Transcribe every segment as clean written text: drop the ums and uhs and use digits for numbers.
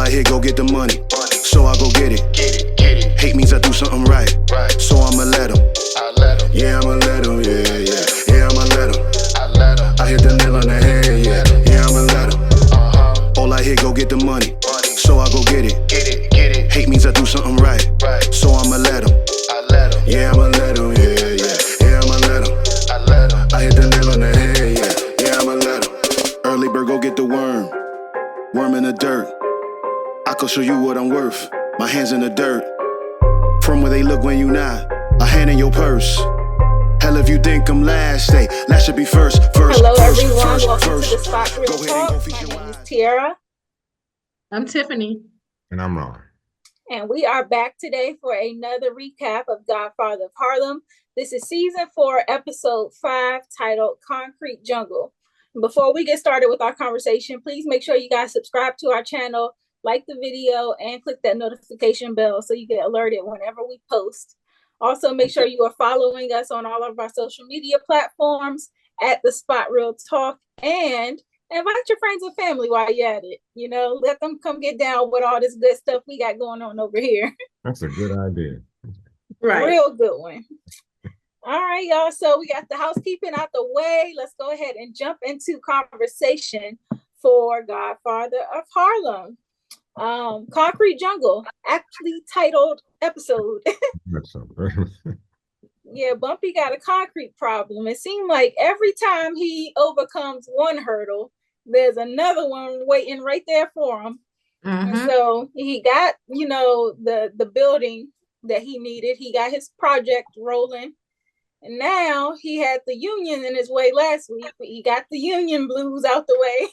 I hear, go get the money. So I go get it. Hate means I do something right. So I'ma let him. Yeah, I'ma let him. Yeah, I'ma let him. I hit the nail on the head. Yeah, I'ma let him. All I hear, go get the money. So I go get it. Hate means I do something right. So I'ma let him. Yeah, I'ma let him. Yeah, I'ma let him. I hit the nail on the head. Yeah, I'ma let him. Early bird, go get the worm. Worm in the dirt. I can show you what I'm worth. My hands in the dirt. From where they look when you not. A hand in your purse. Hell, if you think I'm last, hey, last should be first. Hello, everyone. Welcome to the Spot Real Talk. My name is Tiara. I'm Tiffany. And I'm Ron. And we are back today for another recap of Godfather of Harlem. This is season 4, episode 5, titled Concrete Jungle. Before we get started with our conversation, please make sure you guys subscribe to our channel, like the video, and click that notification bell so you get alerted whenever we post. Also, make sure you are following us on all of our social media platforms at The Spot Real Talk, and invite your friends and family while you're at it. You know, let them come get down with all this good stuff we got going on over here. That's a good idea. Right. Real good one. All right, y'all. So we got the housekeeping out the way. Let's go ahead and jump into conversation for Godfather of Harlem. Concrete Jungle, aptly titled episode. Yeah, Bumpy got a concrete problem. It seemed like every time he overcomes one hurdle, there's another one waiting right there for him. Mm-hmm. And so he got, the building that he needed. He got his project rolling. And now he had the union in his way last week, but he got the union blues out the way.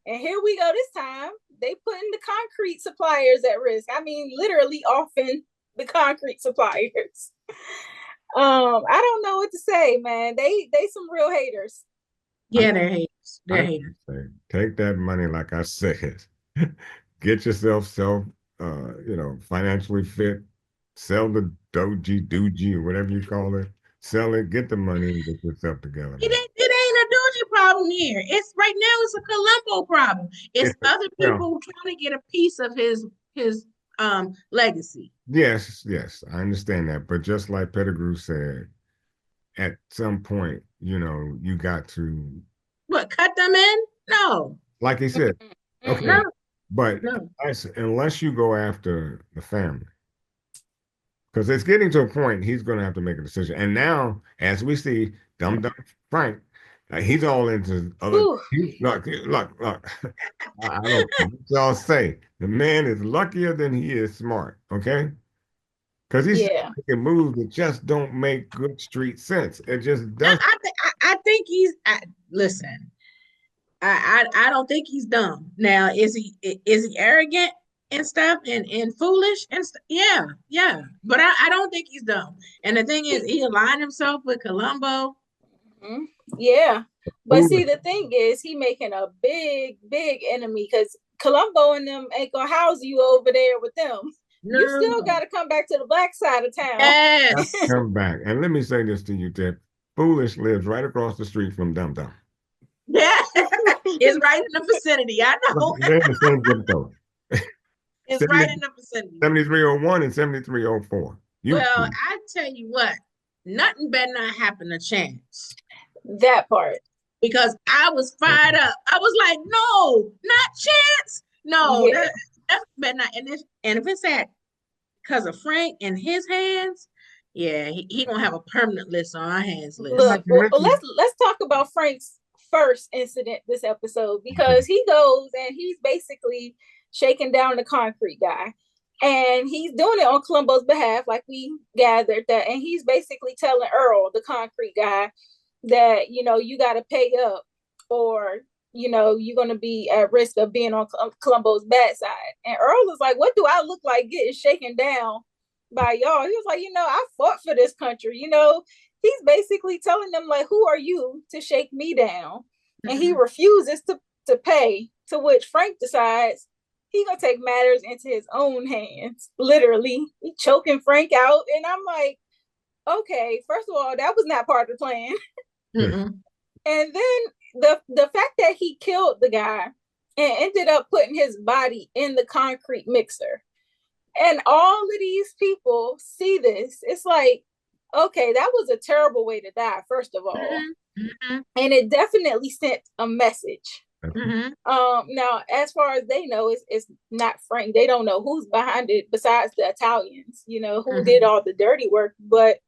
And here we go this time. They putting the concrete suppliers at risk. I mean, literally offing the concrete suppliers. I don't know what to say, man. They some real haters. Yeah, they're haters. They're haters. Take that money, like I said. Get yourself financially fit. Sell the doji, or whatever you call it. Sell it, get the money, and get yourself together. It ain't a doji problem here. It's right now. It's a Colombo problem. It's other people trying to get a piece of his legacy. Yes, I understand that. But just like Pettigrew said, at some point, you got to cut them in? No. Like he said, okay. No. But unless you go after the family. Because it's getting to a point he's going to have to make a decision. And now, as we see, dumb Frank, he's all into other. Look. I don't know what y'all say. The man is luckier than he is smart. Okay, because he's making moves that just don't make good street sense. It just doesn't. I think he's. Listen, I don't think he's dumb. Now, is he arrogant and stuff and foolish and yeah, but I don't think he's dumb. And the thing is, he aligned himself with Colombo. Mm-hmm. Yeah, but see, the thing is, he making a big enemy, because Colombo and them ain't gonna house you over there with them. No. You still got to come back to the black side of town. Yes. Come back. And let me say this to you, Ted. Foolish lives right across the street from Dum Dum. Yeah, it's right in the vicinity. I know. It's right in the vicinity. 7301 and 7304. I tell you what, nothing better not happen to Chance. That part. Because I was fired up. I was like, no, not Chance. No, that's better not. And if it's because of Frank and his hands, he gonna have a permanent list on our hands list. Look, let's talk about Frank's first incident this episode, because he goes and he's basically shaking down the concrete guy, and he's doing it on Colombo's behalf, like we gathered that, and he's basically telling Earl, the concrete guy, that you got to pay up, or you're going to be at risk of being on Colombo's bad side. And Earl is like, what do I look like getting shaken down by y'all? He was like, I fought for this country. He's basically telling them, like, who are you to shake me down? And he refuses to pay, to which Frank decides he gonna take matters into his own hands. Literally, he choking Frank out, and I'm like, okay, first of all, that was not part of the plan. Mm-hmm. And then the fact that he killed the guy and ended up putting his body in the concrete mixer. And all of these people see this. It's like, okay, that was a terrible way to die, first of all. And it definitely sent a message. Now, as far as they know, it's not Frank. They don't know who's behind it besides the Italians, who did all the dirty work. But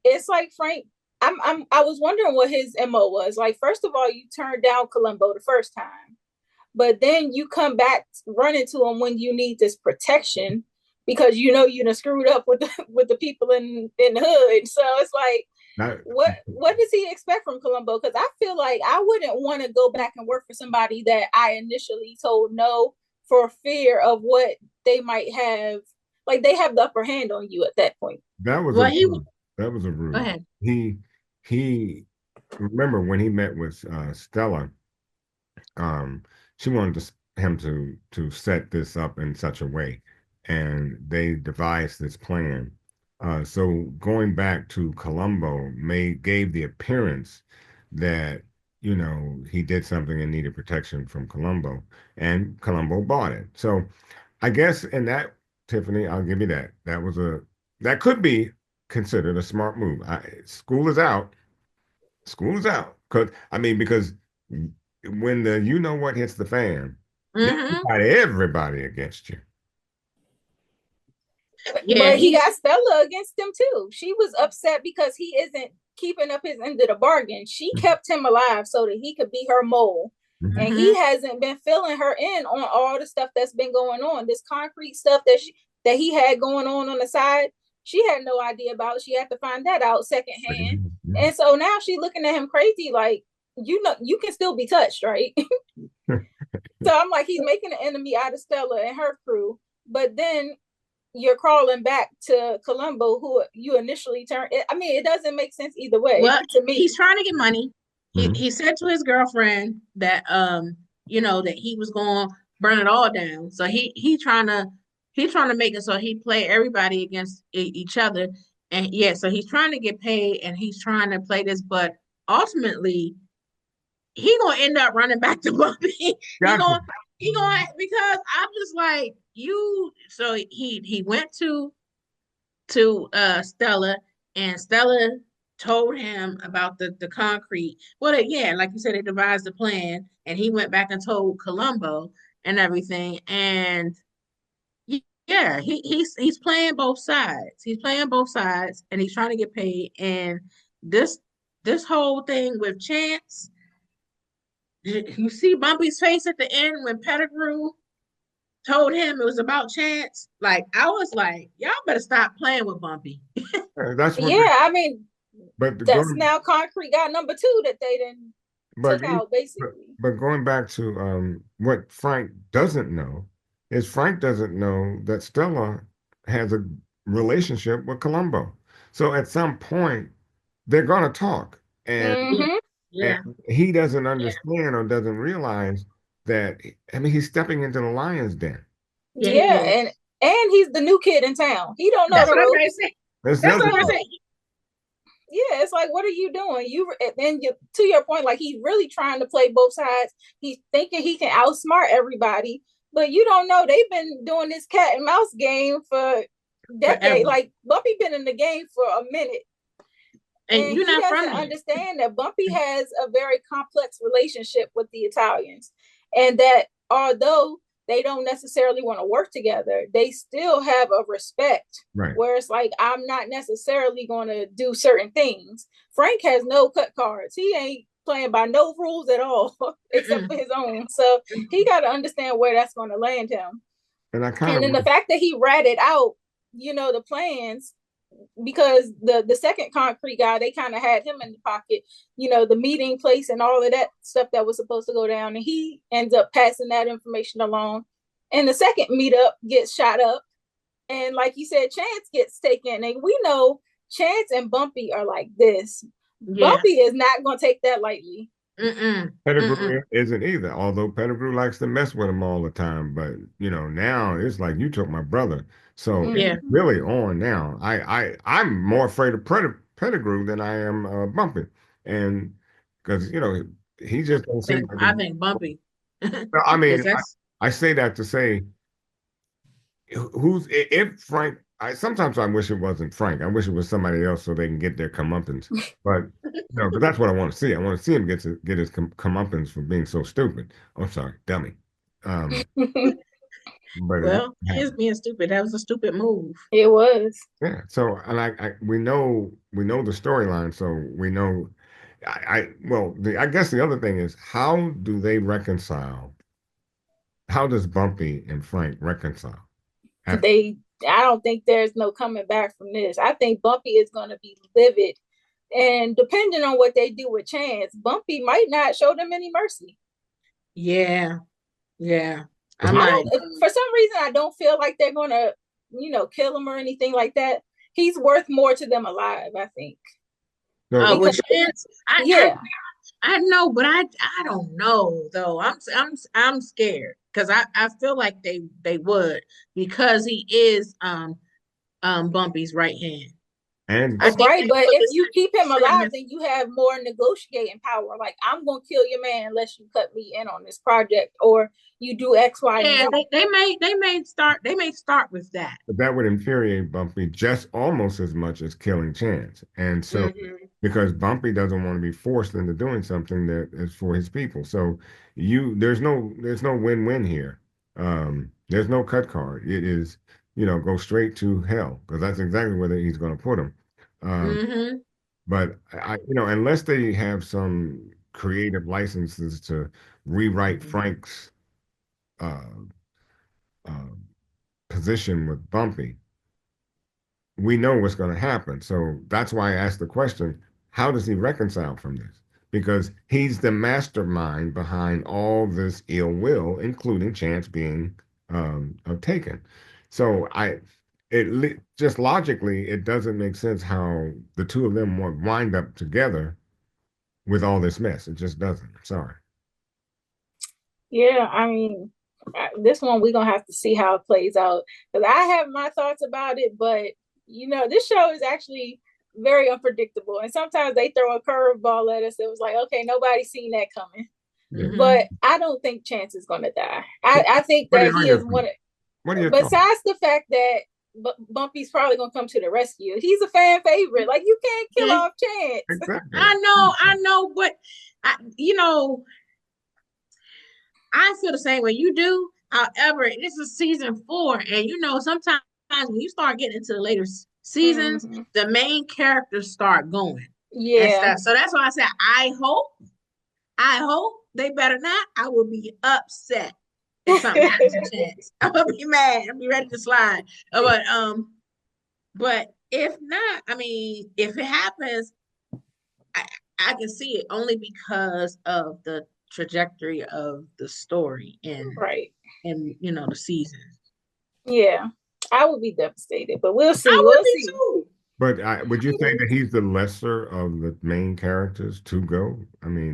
it's like Frank, I was wondering what his MO was. Like, first of all, you turned down Colombo the first time, but then you come back running to him when you need this protection because you done screwed up with the people in the hood. So it's like, what does he expect from Colombo? Because I feel like I wouldn't want to go back and work for somebody that I initially told no for fear of what they might have. Like, they have the upper hand on you at that point. That was a ruse. Go ahead. He remember when he met with Stella, she wanted him to set this up in such a way, and they devised this plan. So going back to Colombo gave the appearance that he did something and needed protection from Colombo, and Colombo bought it. So I guess in that, Tiffany, I'll give you that. That could be considered a smart move. School is out. Because when the what hits the fan, you got everybody against you. Yeah, but he got Stella against him too. She was upset because he isn't keeping up his end of the bargain. She kept him alive so that he could be her mole. And he hasn't been filling her in on all the stuff that's been going on. This concrete stuff that he had going on the side, she had no idea about. She had to find that out secondhand. And so now she's looking at him crazy, like, you can still be touched, right? So I'm like, he's making an enemy out of Stella and her crew. But then you're crawling back to Colombo, who you initially turned. It doesn't make sense either way. Well, to me, he's trying to get money. He said to his girlfriend that that he was going to burn it all down. So he's trying to make it so he play everybody against each other. And so he's trying to get paid and he's trying to play this, but ultimately he gonna end up running back to Bumpy. He gonna because I'm just like you. So he went to Stella, and Stella told him about the concrete. Well, like you said, they devised a plan, and he went back and told Colombo and everything. And yeah, he's playing both sides. He's playing both sides, and he's trying to get paid. And this whole thing with Chance, you see Bumpy's face at the end when Pettigrew told him it was about Chance. Like, I was like, y'all better stop playing with Bumpy. That's now concrete got number 2 that they didn't took out, basically. But going back to what Frank doesn't know is Frank doesn't know that Stella has a relationship with Colombo. So at some point they're gonna talk, and he doesn't understand or doesn't realize that. He's stepping into the lion's den. And he's the new kid in town. He don't know the ropes. That's what I'm saying. Yeah, it's like, what are you doing? To your point, like, he's really trying to play both sides. He's thinking he can outsmart everybody, but you don't know they've been doing this cat and mouse game for decades. Like, Bumpy been in the game for a minute, and he doesn't understand that Bumpy has a very complex relationship with the Italians, and that although they don't necessarily want to work together, they still have a respect. Right. Where it's like, I'm not necessarily going to do certain things. Frank has no cut cards. He ain't playing by no rules at all, except for his own. So he got to understand where that's going to land him. And then the fact that he ratted out, the plans, because the second concrete guy, they kind of had him in the pocket, the meeting place and all of that stuff that was supposed to go down, and he ends up passing that information along, and the second meetup gets shot up, and like you said, Chance gets taken, and we know Chance and Bumpy are like this. Bumpy is not going to take that lightly. Pettigrew isn't either, although Pettigrew likes to mess with him all the time. But now it's like, you took my brother. So it's really on now. I'm more afraid of Pettigrew than I am Bumpy, and because he just don't seem like I think Bumpy. I mean, That's I say that to say, who's if Frank? Sometimes I wish it wasn't Frank. I wish it was somebody else so they can get their comeuppance. But but that's what I want to see. I want to see him get his comeuppance for being so stupid. I'm sorry, dummy. Um, but well, he is being stupid. That was a stupid move. It was. yeah. So and we know the storyline, so we know. I guess the other thing is how do they reconcile? How does Bumpy and Frank reconcile? After, I don't think there's no coming back from this. I think Bumpy is going to be livid. And depending on what they do with Chance, Bumpy might not show them any mercy. Yeah. Yeah. For some reason, I don't feel like they're going to, kill him or anything like that. He's worth more to them alive, I think. No, with Chance, I know, but I don't know though. I'm scared because I feel like they would because he is Bumpy's right hand. and Right, but if you keep him alive, then you have more negotiating power. Like, I'm gonna kill your man unless you cut me in on this project, or you do X, Y, and Yeah, Z. they may start with that. But that would infuriate Bumpy just almost as much as killing Chance. And so, because Bumpy doesn't want to be forced into doing something that is for his people. So there's no win-win here. There's no cut card. It is, go straight to hell because that's exactly where he's going to put him. But unless they have some creative licenses to rewrite Frank's uh, uh, position with Bumpy, we know what's going to happen. So that's why I asked the question, how does he reconcile from this? Because he's the mastermind behind all this ill will, including Chance being taken. So just logically, it doesn't make sense how the two of them would wind up together with all this mess. It just doesn't. Sorry. Yeah, I mean, this one we're gonna have to see how it plays out because I have my thoughts about it, but this show is actually very unpredictable, and sometimes they throw a curveball at us. It was like, okay, nobody's seen that coming. But I don't think Chance is gonna die. I think that he is one. Besides the fact that Bumpy's probably gonna come to the rescue, he's a fan favorite. Like, you can't kill off Chance. Exactly. I know, but I feel the same way you do. However, this is season 4, and sometimes when you start getting into the later seasons, the main characters start going. Yeah. So that's why I said I hope they better not. I will be upset if something happens to Chance. I'm gonna be mad. I'll be ready to slide. But if not, I mean, if it happens, I can see it only because of the trajectory of the story and the season. Yeah, I would be devastated, but we'll see. We'll see too. But would you say that he's the lesser of the main characters to go? Because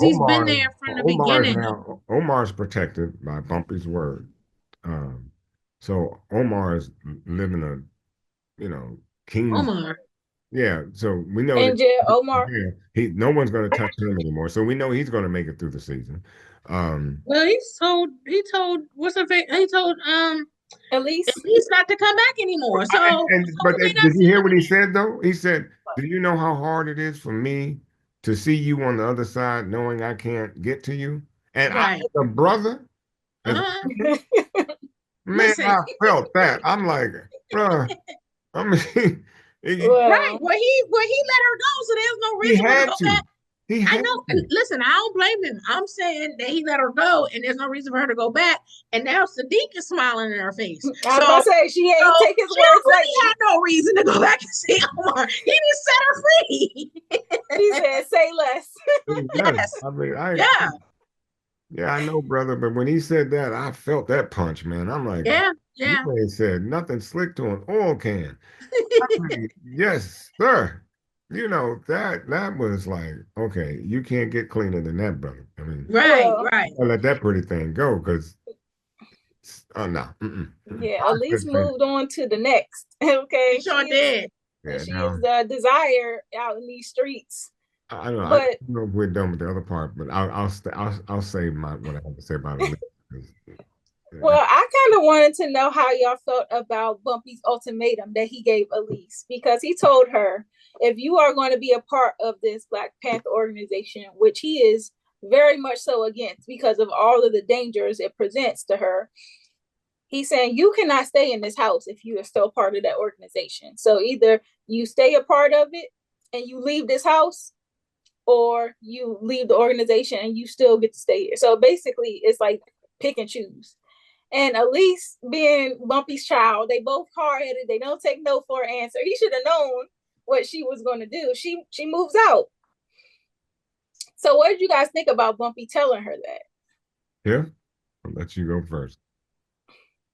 he's been there from the beginning. Omar's protected by Bumpy's word. So Omar is living a king's. Omar. Yeah, so we know Omar. No one's going to touch him anymore. So we know he's going to make it through the season. Well, he told Elise not to come back anymore. But did you hear what he said though? He said, "Do you know how hard it is for me to see you on the other side, knowing I can't get to you?" And I, as a brother, man, I felt that. I'm like, bro. I mean, right. Well, he let her go, so there's no reason for her to go back. I know. Listen, I don't blame him. I'm saying that he let her go, and there's no reason for her to go back. And now Sadiq is smiling in her face. I was about to say, she ain't take his words. She had no reason to go back and see Omar. He just set her free. He said, "Say less." Yes. I mean, yeah, I know, brother. But when he said that, I felt that punch, man. I'm like, yeah. You ain't said nothing slick to an oil can. I mean, yes, sir. That was like, okay, you can't get cleaner than that, brother. I mean, right. I let that pretty thing go because, no. Yeah, Elise moved on to the next. Okay, she sure did. Yeah, she is the desire out in these streets. I don't know. I But don't know if we're done with the other part, but I'll say what I have to say about it. well, I kind of wanted to know how y'all felt about Bumpy's ultimatum that he gave Elise, because he told her, if you are going to be a part of this Black Panther organization, which he is very much so against because of all of the dangers it presents to her, he's saying you cannot stay in this house if you are still part of that organization. So either you stay a part of it and you leave this house, or you leave the organization and you still get to stay here. So basically, it's like pick and choose. And Elise, being Bumpy's child, they both hard-headed. They don't take no for an answer. He should have known what she was going to do. She moves out. So what did you guys think about Bumpy telling her that? Yeah, I'll let you go first.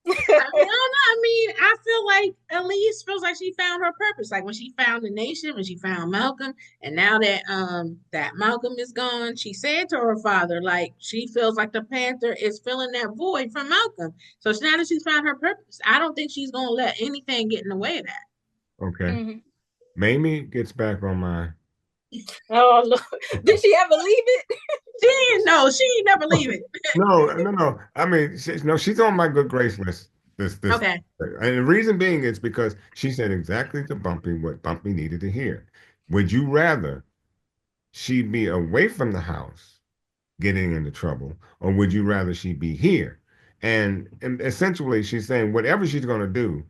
I mean, I feel like Elise feels like she found her purpose. Like when she found the nation, when she found Malcolm, and now that that Malcolm is gone, she said to her father, like she feels like the Panther is filling that void from Malcolm. So now that she's found her purpose, I don't think she's gonna let anything get in the way of that. Okay. Mm-hmm. Mm-hmm. Gets back on my. Oh, look. Did she ever leave it? She didn't know. She ain't never leave it. No. I mean, she's on my good grace list. This. Okay. And the reason being is because she said exactly to Bumpy what Bumpy needed to hear. Would you rather she be away from the house, getting into trouble, or would you rather she be here? And essentially, she's saying whatever she's going to do,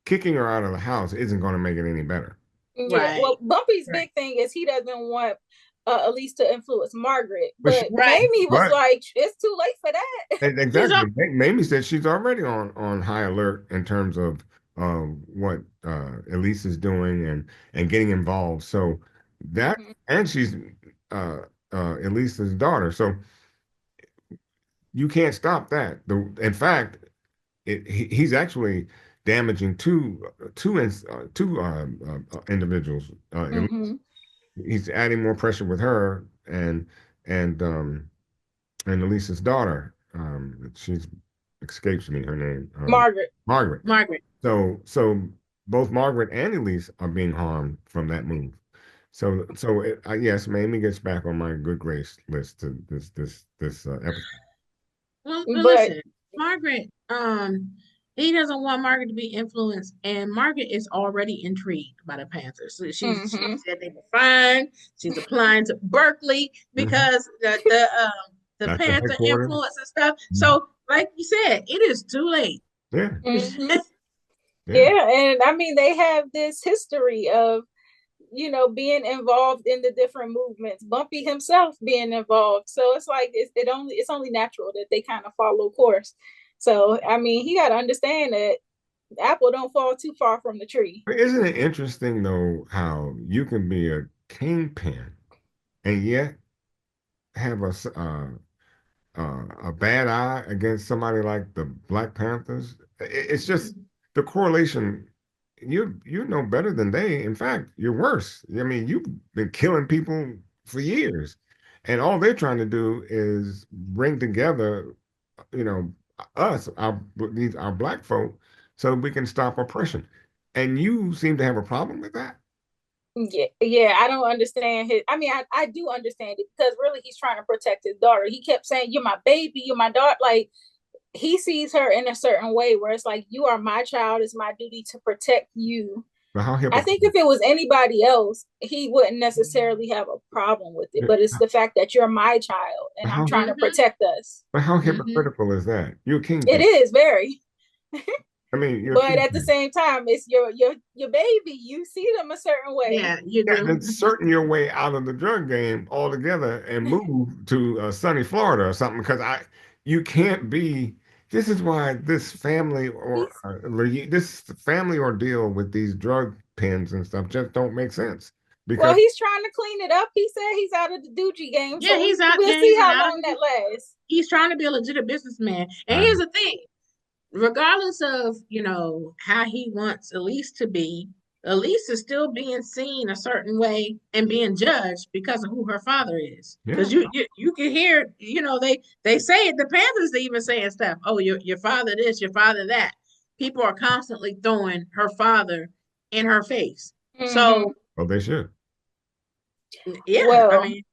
kicking her out of the house isn't going to make it any better. Yeah. Right. Well, Bumpy's big thing is he doesn't want Elise to influence Margaret, but Mayme was like, it's too late for that. Exactly. Mayme said she's already on high alert in terms of what Elise is doing and getting involved. So that, and she's Elise's daughter. So you can't stop that. In fact, he's actually damaging two individuals. He's adding more pressure with her and Elise's daughter. She escapes me her name. Margaret. So both Margaret and Elise are being harmed from that move. So yes, Mayme gets back on my good grace list to this episode. Well, listen, Margaret, he doesn't want Margaret to be influenced, and Margaret is already intrigued by the Panthers. So she said they were fine. She's applying to Berkeley because the Panther influence and stuff. So, like you said, it is too late. Yeah. Yeah, and I mean they have this history of being involved in the different movements. Bumpy himself being involved. So it's like it's only natural that they kind of follow course. So I mean, he got to understand that the apple don't fall too far from the tree. Isn't it interesting though how you can be a kingpin and yet have a bad eye against somebody like the Black Panthers? It's just the correlation. You know better than they. In fact, you're worse. I mean, you've been killing people for years, and all they're trying to do is bring together, us, our Black folk, so we can stop oppression. And you seem to have a problem with that. Yeah, I don't understand his. I mean, I do understand it because really he's trying to protect his daughter. He kept saying, "You're my baby, you're my daughter." Like, he sees her in a certain way where it's like, you are my child, it's my duty to protect you. I think if it was anybody else, he wouldn't necessarily have a problem with it. But it's the fact that you're my child and I'm trying to protect us. But how hypocritical is that? You're a king. It is very. I mean, but at the same time, it's your baby. You see them a certain way. Yeah, you do. And certain your way out of the drug game altogether and move to sunny Florida or something, because you can't be. This is why this family ordeal with these drug pens and stuff just don't make sense. Because he's trying to clean it up. He said he's out of the doogie game. Yeah, so he's out. We'll see how long that lasts. He's trying to be a legitimate businessman. And here's the thing: regardless of how he wants Elise to be, Elise is still being seen a certain way and being judged because of who her father is. Because you can hear, they say it. The Panthers even saying stuff. Oh, your father this, your father that. People are constantly throwing her father in her face. So, well, they should. Yeah, well, I mean,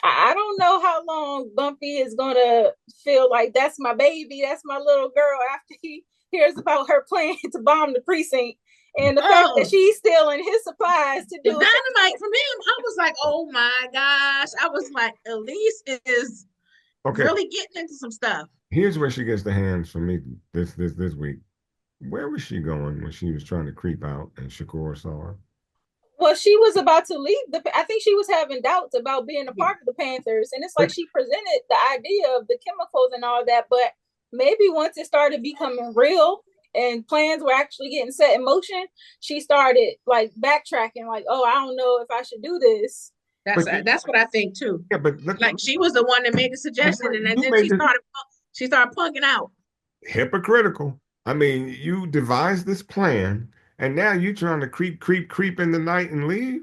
I don't know how long Bumpy is gonna feel like that's my baby, that's my little girl after he hears about her plan to bomb the precinct and the fact that she's stealing his supplies to the do it. dynamite from him. I was like, oh my gosh. I was like, Elise is really getting into some stuff. Here's where she gets the hands from me this week. Where was she going when she was trying to creep out and Shakur saw her? Well, she was about to leave I think she was having doubts about being a part of the Panthers, and it's like she presented the idea of the chemicals and all that, but maybe once it started becoming real and plans were actually getting set in motion, she started like backtracking, like, oh, I don't know if I should do this. That's what I think too. Yeah, but like she was the one that made the suggestion, and then she started punking out. Hypocritical. I mean, you devised this plan, and now you're trying to creep in the night and leave.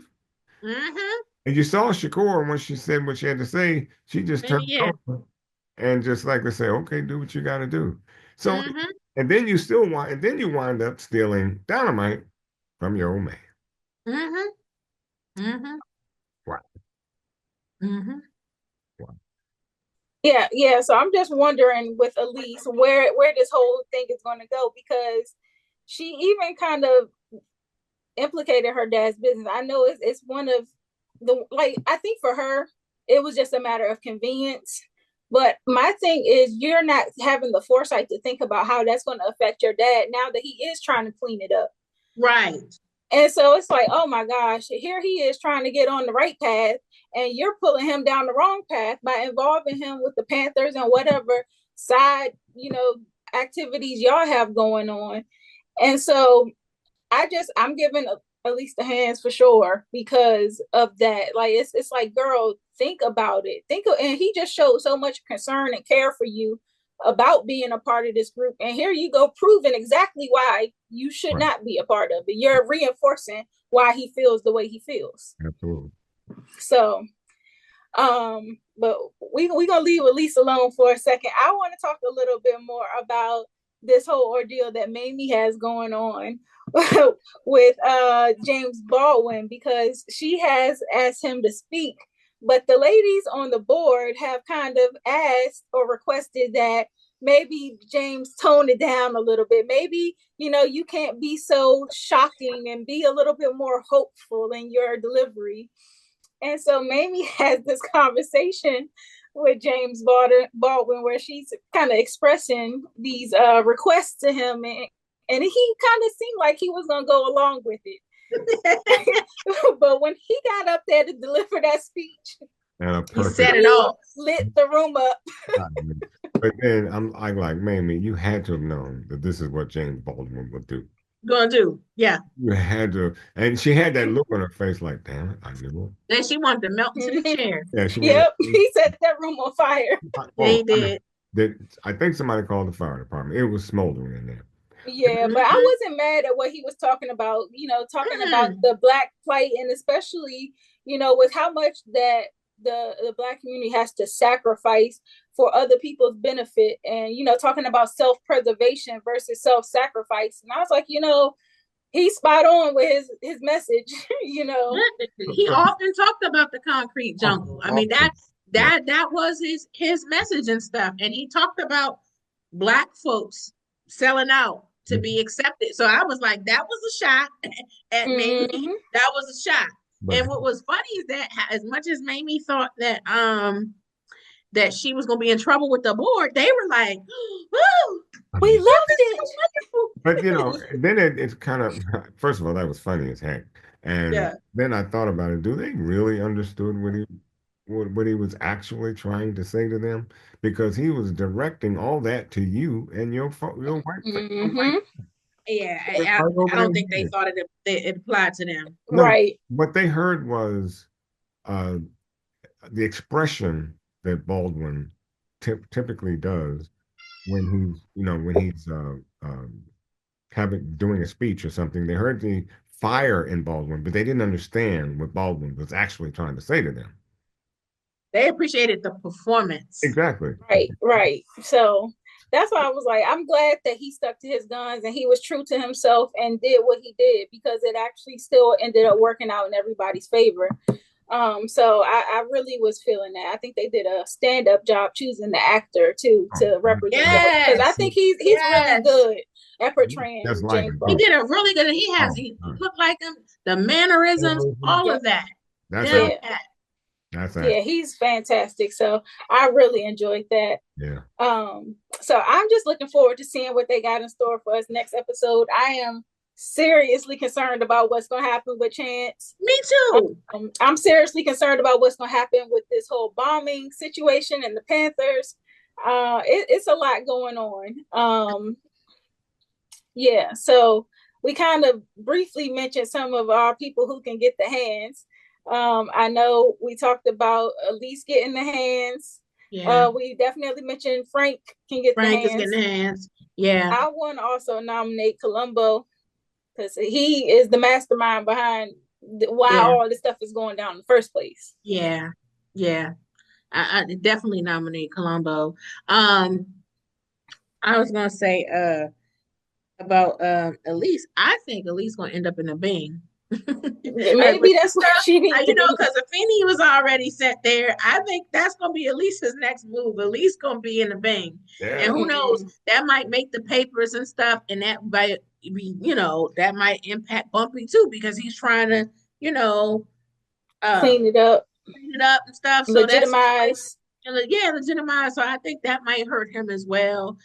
Mm-hmm. And you saw Shakur when she said what she had to say. She just turned over and just like to say, "Okay, do what you got to do." So, and then you wind up stealing dynamite from your old man. Mm-hmm. Mm-hmm. Wow. Mm-hmm. Wow. Yeah. So I'm just wondering with Elise where this whole thing is going to go, because she even kind of implicated her dad's business. I know it's one of the, like, I think for her it was just a matter of convenience, but my thing is you're not having the foresight to think about how that's going to affect your dad now that he is trying to clean it up, right? And so it's like, oh my gosh, here he is trying to get on the right path, and you're pulling him down the wrong path by involving him with the Panthers and whatever side, activities y'all have going on. And so I'm giving at least the hands for sure because of that. Like, it's like, girl, think about it. And he just showed so much concern and care for you about being a part of this group. And here you go, proving exactly why you should not be a part of it. You're reinforcing why he feels the way he feels. Absolutely. So, but we're gonna leave Elise alone for a second. I want to talk a little bit more about this whole ordeal that Mayme has going on with James Baldwin, because she has asked him to speak, but the ladies on the board have kind of asked or requested that maybe James tone it down a little bit. Maybe, you can't be so shocking and be a little bit more hopeful in your delivery. And so Mayme has this conversation with James Baldwin where she's kind of expressing these requests to him, and he kind of seemed like he was going to go along with it. But when he got up there to deliver that speech, he set it off, lit the room up. But then I'm like, Mayme, you had to have known that this is what James Baldwin would do. Gonna do, yeah. You had to, and she had that look on her face, like, damn it, I knew it. Then she wanted to melt into the chair. Yeah, he set that room on fire. He did. I think somebody called the fire department. It was smoldering in there. Yeah, but I wasn't mad at what he was talking about. Talking about the Black plight, and especially, with how much that the Black community has to sacrifice for other people's benefit, and talking about self-preservation versus self-sacrifice. And I was like, he's spot on with his message. He often talked about the concrete jungle. I mean, that was his message and stuff. And he talked about Black folks selling out to be accepted. So I was like, that was a shot at Mayme. That was a shot. And what was funny is that as much as Mayme thought that that she was going to be in trouble with the board, they were like, "Woo, we loved it." But then it's kind of, first of all, that was funny as heck. And then I thought about it. Do they really understood what he was actually trying to say to them? Because he was directing all that to you and your wife. Yeah, I don't think they thought it applied to them. No, right. What they heard was the expression that Baldwin typically does when he's doing a speech or something. They heard the fire in Baldwin, but they didn't understand what Baldwin was actually trying to say to them. They appreciated the performance. Exactly. Right. So that's why I was like, I'm glad that he stuck to his guns and he was true to himself and did what he did, because it actually still ended up working out in everybody's favor. So I really was feeling that. I think they did a stand-up job choosing the actor too to represent because I think he's really good at portraying James Baldwin. He did a really good. He looked like him. The mannerisms, all of that. Yeah, he's fantastic. So I really enjoyed that. Yeah. So I'm just looking forward to seeing what they got in store for us next episode. I am seriously concerned about what's going to happen with Chance. Me too. I'm seriously concerned about what's going to happen with this whole bombing situation and the Panthers. It's a lot going on. Yeah, so we kind of briefly mentioned some of our people who can get the hands. I know we talked about Elise getting the hands. Yeah. We definitely mentioned Frank can get the hands. Frank is getting the hands. Yeah. I want to also nominate Colombo because he is the mastermind behind why all this stuff is going down in the first place. Yeah. I definitely nominate Colombo. I was gonna say about Elise. I think Elise gonna end up in a Bing. Maybe that's what she needs. Because Afeni was already set there. I think that's gonna be Elise's next move. Elise gonna be in the Bing, and who knows? That might make the papers and stuff, and that might be, that might impact Bumpy too because he's trying to, clean it up and stuff. So legitimize. Legitimize. So I think that might hurt him as well.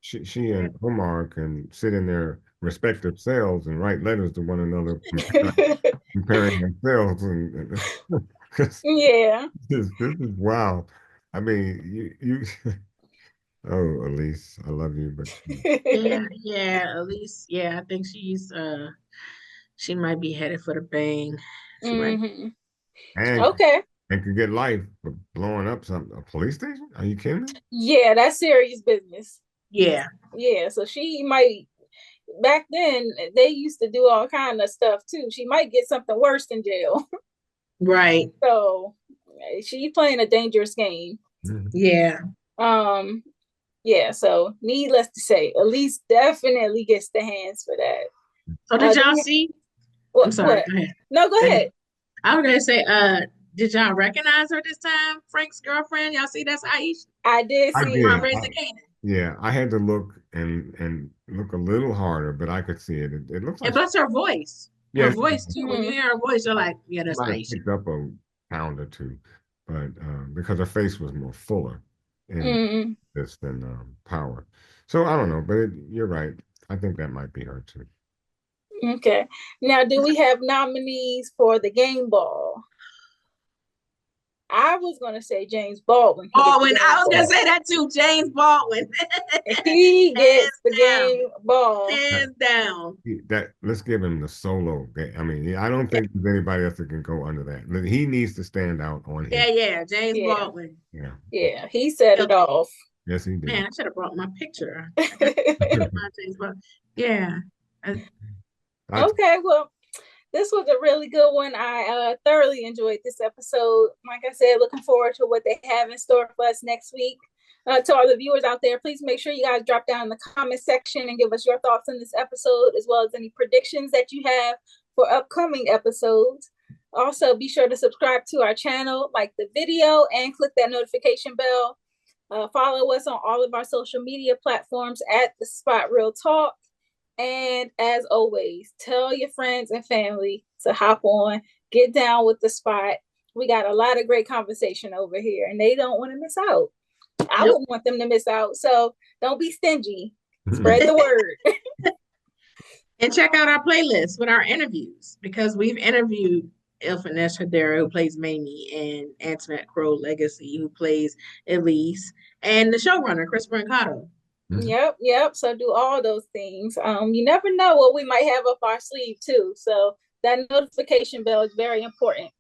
She and Omar can sit in their respective cells and write letters to one another, comparing themselves. And yeah, this is wow. I mean, you. Oh, Elise, I love you, but Elise. Yeah, I think she might be headed for the Bang. And could get life for blowing up a police station. Are you kidding me? Yeah, that's serious business. Yeah. So she might. Back then, they used to do all kind of stuff too. She might get something worse than jail. Right. So she's playing a dangerous game. Yeah. Yeah. So needless to say, Elise definitely gets the hands for that. So did y'all see? I'm sorry. What? Go ahead. No, go ahead. I was gonna say, did y'all recognize her this time? Frank's girlfriend. Y'all see that's Aisha? I did see her. Yeah, I had to look and look a little harder, but I could see it. It looks like. And plus her voice. Her voice too. When you hear her voice, you're like, yeah, that's Aisha. Picked up a pound or two, but because her face was more fuller in this than Power. So I don't know, but you're right. I think that might be her too. Okay. Now, do we have nominees for the game ball? I was going to say James Baldwin. I was going to say that too. James Baldwin. He gets the game ball. Hands down. Let's give him the solo. I mean, I don't think there's anybody else that can go under that. He needs to stand out on him. Yeah. James Baldwin. Yeah, he set it off. Yes, he did. Man, I should have brought my picture. Yeah. Okay, well, this was a really good one. I thoroughly enjoyed this episode. Like I said, looking forward to what they have in store for us next week. To all the viewers out there, please make sure you guys drop down in the comment section and give us your thoughts on this episode, as well as any predictions that you have for upcoming episodes. Also, be sure to subscribe to our channel, like the video, and click that notification bell. Follow us on all of our social media platforms at The Spot Real Talk. And as always, tell your friends and family to hop on, get down with The Spot. We got a lot of great conversation over here, and they don't want to miss out. I wouldn't want them to miss out. So don't be stingy. Spread the word. And check out our playlist with our interviews, because we've interviewed Ilfanesh Hadera, who plays Mayme, and Antoinette Crow Legacy, who plays Elise, and the showrunner, Chris Brancato. Yep. So do all those things. You never know what we might have up our sleeve too. So that notification bell is very important.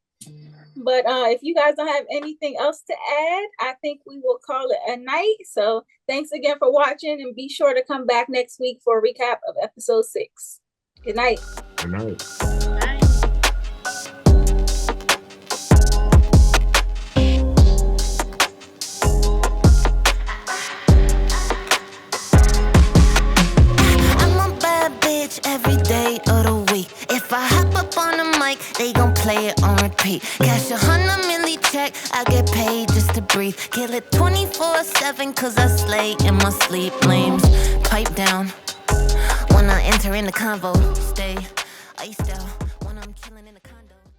But if you guys don't have anything else to add, I think we will call it a night. So thanks again for watching, and be sure to come back next week for a recap of episode 6. Good night. Good night. Every day of the week. If I hop up on the mic repeat. Cash 100 milli check, I get paid just to breathe. Kill it 24/7, cause I slay in my sleep. Flames pipe down when I enter in the convo. Stay iced out.